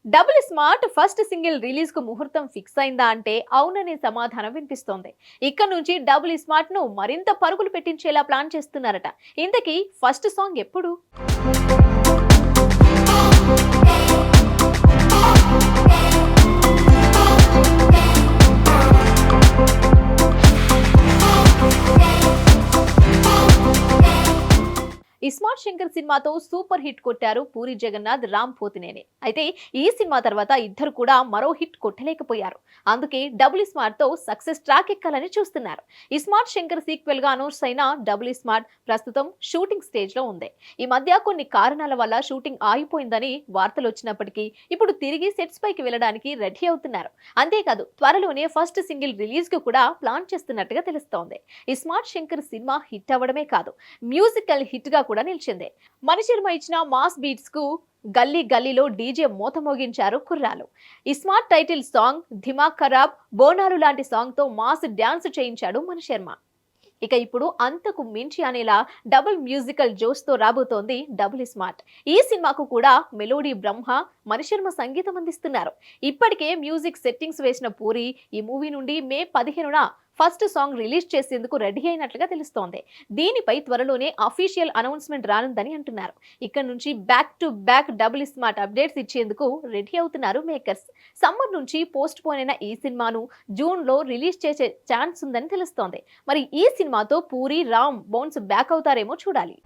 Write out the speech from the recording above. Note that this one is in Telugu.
Double smart first single release కు ముహూర్తం ఫిక్స్ అయిందా అంటే అవుననే సమాధానం వినిపిస్తోంది. ఇక్కడ నుంచి డబుల్ స్మార్ట్ ను మరింత పరుగులు పెట్టించేలా ప్లాన్ చేస్తున్నారట. ఇంతకీ ఫస్ట్ సాంగ్ ఎప్పుడు? ఇస్మార్ట్ శంకర్ సినిమాతో సూపర్ హిట్ కొట్టారు పూరి జగన్నాథ్, రామ్ పోతినేని. అయితే ఈ సినిమా తర్వాత ఇద్దరు కూడా మరో హిట్ కొట్టలేకపోయారు. అందుకే డబుల్ స్మార్ట్ తో సక్సెస్ ట్రాక్ ఎక్కాలని చూస్తున్నారు. ఇస్మార్ట్ శంకర్ సీక్వెల్ గా అనౌన్స్ అయిన డబుల్ స్మార్ట్ ప్రస్తుతం షూటింగ్ స్టేజ్ లో ఉంది. ఈ మధ్య కొన్ని కారణాల వల్ల షూటింగ్ ఆగిపోయిందని వార్తలు వచ్చినప్పటికీ ఇప్పుడు తిరిగి సెట్స్ పైకి వెళ్ళడానికి రెడీ అవుతున్నారు. అంతేకాదు త్వరలోనే ఫస్ట్ సింగిల్ రిలీజ్ కు కూడా ప్లాన్ చేస్తున్నట్టుగా తెలుస్తోంది. ఇస్మార్ట్ శంకర్ సినిమా హిట్ అవ్వడమే కాదు, మ్యూజికల్ హిట్ గా కూడా నిలిచింది. మణిశర్మ ఇచ్చిన మాస్ బీట్స్ కు గల్లీ గల్లీలో డీజే మోత మోగించారు కుర్రాలు. ఈ స్మార్ట్ టైటిల్ సాంగ్, దిమాగ్ ఖరాబ్, బోనాలు లాంటి సాంగ్ తో మాస్ డ్యాన్స్ చేయించాడు మణిశర్మ. ఇక ఇప్పుడు అంతకు మించి అనేలా డబుల్ మ్యూజికల్ జోష్ తో రాబోతోంది డబుల్ స్మార్ట్. ఈ సినిమాకు కూడా మెలోడీ బ్రహ్మ, మణిశర్మ సంగీతం అందిస్తున్నారు. ఇప్పటికే మ్యూజిక్ సెట్టింగ్స్ వేసిన పూరి ఈ మూవీ నుండి మే 15న ఫస్ట్ సాంగ్ రిలీజ్ చేసేందుకు రెడీ అయినట్లుగా తెలుస్తోంది. దీనిపై త్వరలోనే అఫీషియల్ అనౌన్స్మెంట్ రానుందని అంటున్నారు. ఇక్కడ నుంచి back to back double smart updates ఇచ్చేందుకు రెడీ అవుతున్నారు మేకర్స్. సమ్మర్ నుంచి పోస్ట్ పోన్ అయిన ఈ సినిమాను జూన్ లో రిలీజ్ చేసే ఛాన్స్ ఉందని తెలుస్తోంది. మరి ఈ సినిమాతో పూరి, రామ్ బౌన్స్ బ్యాక్ అవుతారేమో చూడాలి.